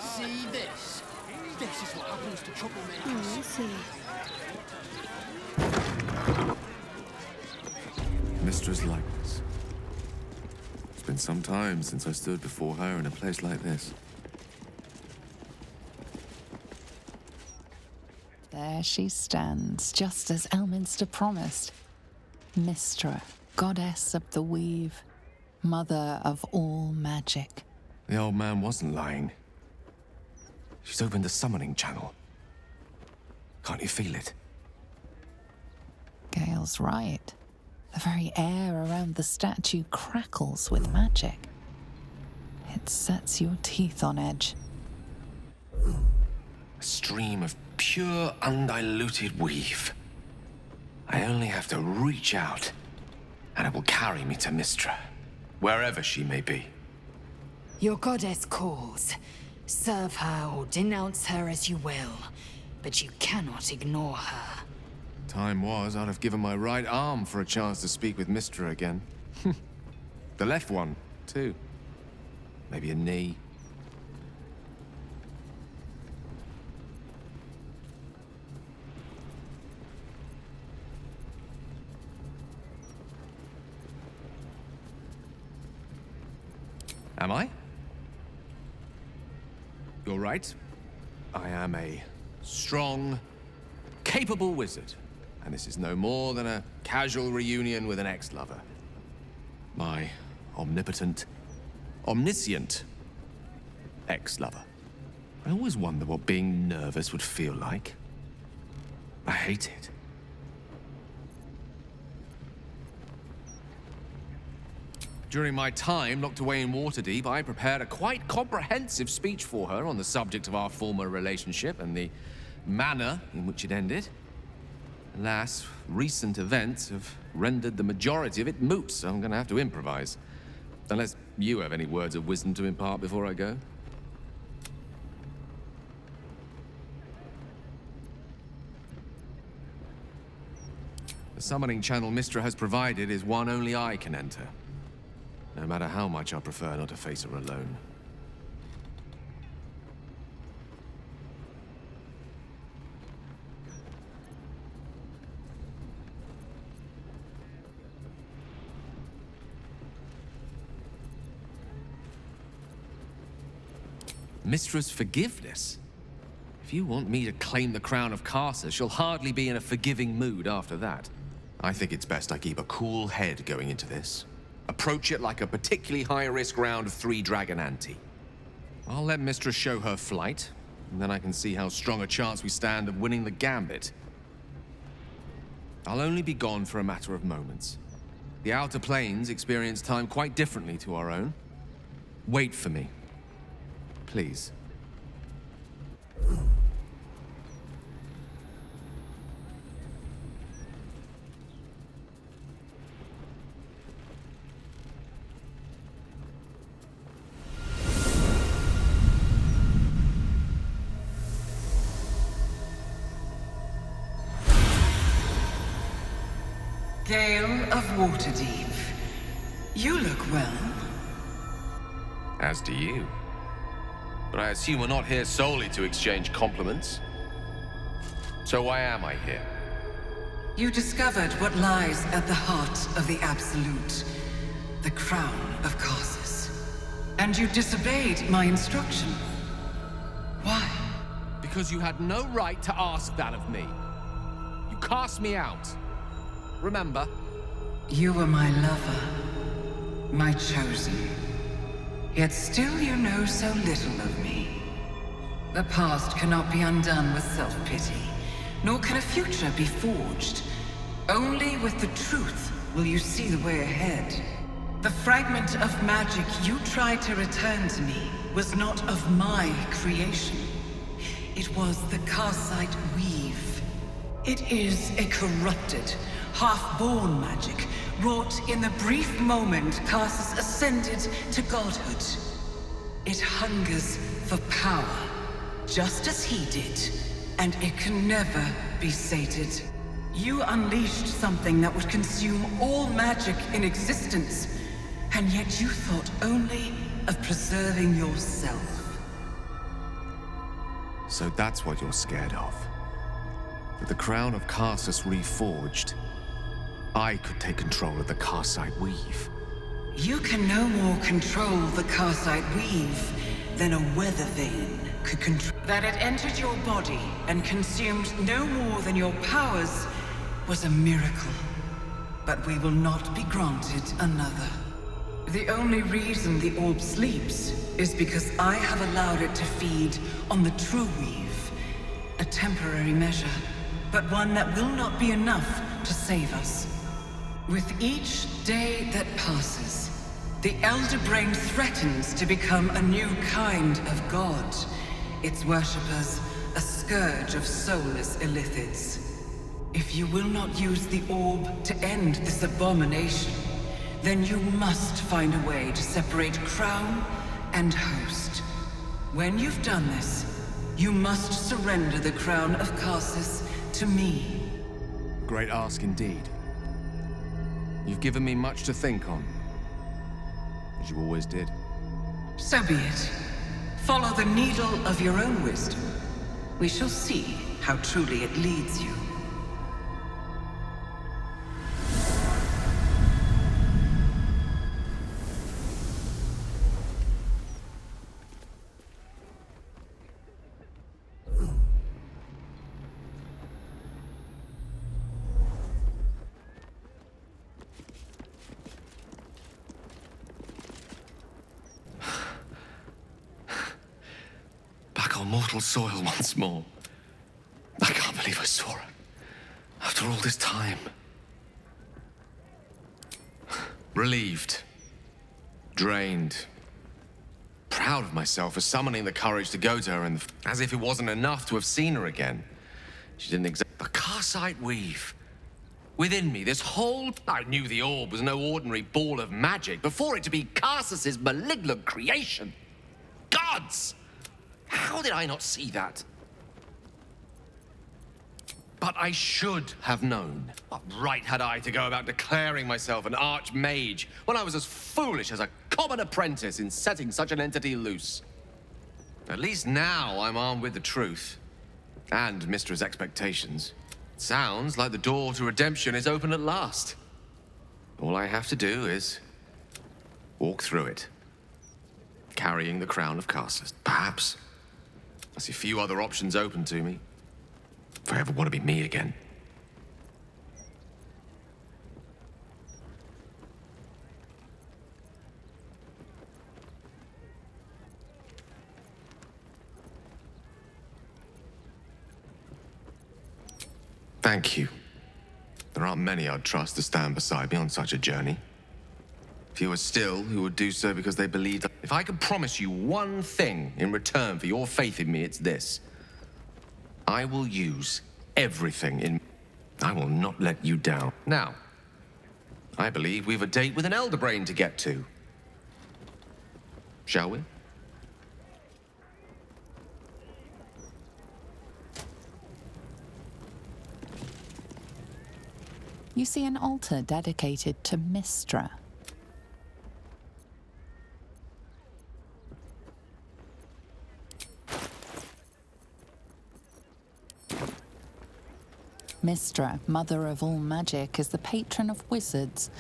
See this? This is what happens to troublemakers. Oh, I see. Mystra's likeness. It's been some time since I stood before her in a place like this. There she stands, just as Elminster promised. Mystra, goddess of the weave, mother of all magic. The old man wasn't lying. She's opened the summoning channel. Can't you feel it? Gale's right. The very air around the statue crackles with magic. It sets your teeth on edge. A stream of pure, undiluted weave. I only have to reach out, and it will carry me to Mystra, wherever she may be. Your goddess calls. Serve her or denounce her as you will, but you cannot ignore her. Time was, I'd have given my right arm for a chance to speak with Mystra again. The left one, too. Maybe a knee. Am I? You're right. I am a strong, capable wizard. And this is no more than a casual reunion with an ex-lover. My omnipotent, omniscient ex-lover. I always wonder what being nervous would feel like. I hate it. During my time locked away in Waterdeep, I prepared a quite comprehensive speech for her on the subject of our former relationship and the manner in which it ended. Alas, recent events have rendered the majority of it moot, so I'm gonna have to improvise. Unless you have any words of wisdom to impart before I go. The summoning channel Mystra has provided is one only I can enter. No matter how much I prefer not to face her alone. Mystra's forgiveness? If you want me to claim the crown of Carcer, she'll hardly be in a forgiving mood after that. I think it's best I keep a cool head going into this. Approach it like a particularly high-risk round of 3 Dragon Ante. I'll let Mystra show her flight, and then I can see how strong a chance we stand of winning the gambit. I'll only be gone for a matter of moments. The Outer Planes experience time quite differently to our own. Wait for me. Please. Gale of Waterdeep. You look well. As do you. But I assume we're not here solely to exchange compliments. So why am I here? You discovered what lies at the heart of the Absolute, the crown of Carcer. And you disobeyed my instruction. Why? Because you had no right to ask that of me. You cast me out. Remember? You were my lover, my chosen. Yet still you know so little of me. The past cannot be undone with self-pity, nor can a future be forged. Only with the truth will you see the way ahead. The fragment of magic you tried to return to me was not of my creation. It was the Carcite weave. It is a corrupted, half-born magic, wrought in the brief moment Carcer ascended to godhood. It hungers for power, just as he did, and it can never be sated. You unleashed something that would consume all magic in existence, and yet you thought only of preserving yourself. So that's what you're scared of. With the crown of Karsus reforged, I could take control of the Karsite Weave. You can no more control the Karsite Weave than a weather vane could control. That it entered your body and consumed no more than your powers was a miracle. But we will not be granted another. The only reason the orb sleeps is because I have allowed it to feed on the true weave. A temporary measure, but one that will not be enough to save us. With each day that passes, the Elder Brain threatens to become a new kind of god. Its worshippers, a scourge of soulless illithids. If you will not use the orb to end this abomination, then you must find a way to separate crown and host. When you've done this, you must surrender the crown of Karsus to me. Great ask indeed. You've given me much to think on, as you always did. So be it. Follow the needle of your own wisdom. We shall see how truly it leads you. Back on mortal soil once more. I can't believe I saw her. After all this time. Relieved. Drained. Proud of myself for summoning the courage to go to her, and as if it wasn't enough to have seen her again. She didn't exactly. The Karsite Weave. Within me, this whole... I knew the orb was no ordinary ball of magic before it to be Karsus's malignant creation. Gods! How did I not see that? But I should have known. What right had I to go about declaring myself an archmage when I was as foolish as a common apprentice in setting such an entity loose? At least now I'm armed with the truth. And Mystra's expectations. Sounds like the door to redemption is open at last. All I have to do is walk through it, carrying the crown of Karsus. Perhaps I see few other options open to me, if I ever want to be me again. Thank you. There aren't many I'd trust to stand beside me on such a journey. Fewer still who would do so because they believed. If I could promise you one thing in return for your faith in me, it's this. I will use everything in... I will not let you down. Now, I believe we've a date with an Elder Brain to get to. Shall we? You see an altar dedicated to Mystra. Mystra, mother of all magic, is the patron of wizards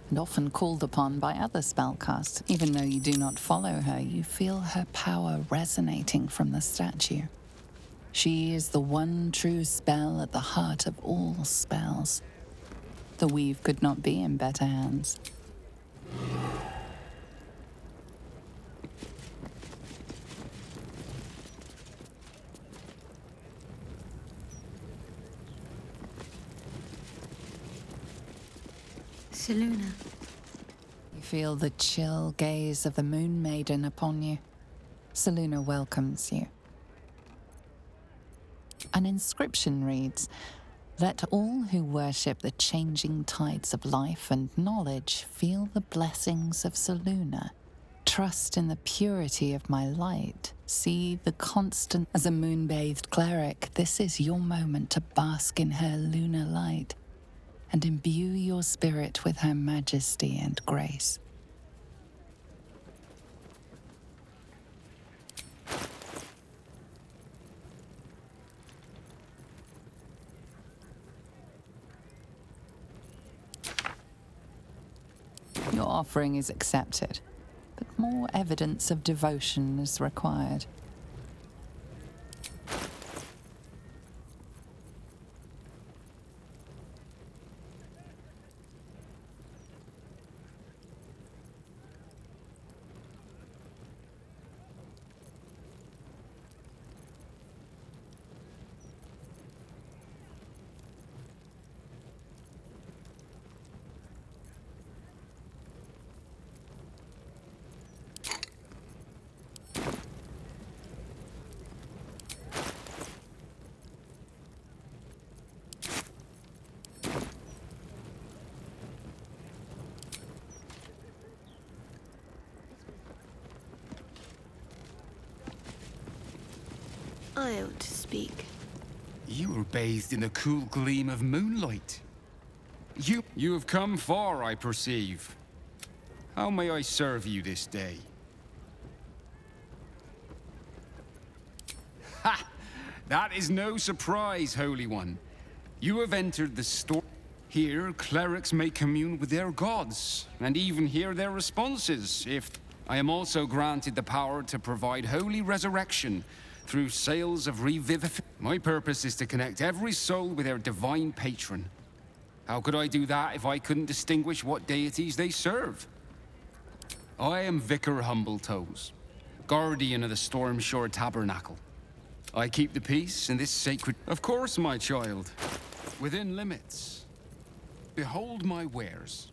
and often called upon by other spellcasts. Even though you do not follow her, you feel her power resonating from the statue. She is the one true spell at the heart of all spells. The weave could not be in better hands. Selûne. You feel the chill gaze of the Moon Maiden upon you. Selûne welcomes you. An inscription reads, "Let all who worship the changing tides of life and knowledge feel the blessings of Selûne. Trust in the purity of my light. See the constant..." As a moon-bathed cleric, this is your moment to bask in her lunar light and imbue your spirit with her majesty and grace. Your offering is accepted, but more evidence of devotion is required. I ought to speak. You are bathed in the cool gleam of moonlight. You have come far, I perceive. How may I serve you this day? Ha! That is no surprise, Holy One. You have entered the store. Here, clerics may commune with their gods, and even hear their responses, if... I am also granted the power to provide holy resurrection through sales of revivification. My purpose is to connect every soul with their divine patron. How could I do that if I couldn't distinguish what deities they serve? I am Vicar Humbletoes, guardian of the Stormshore Tabernacle. I keep the peace in this sacred... Of course, my child. Within limits. Behold my wares.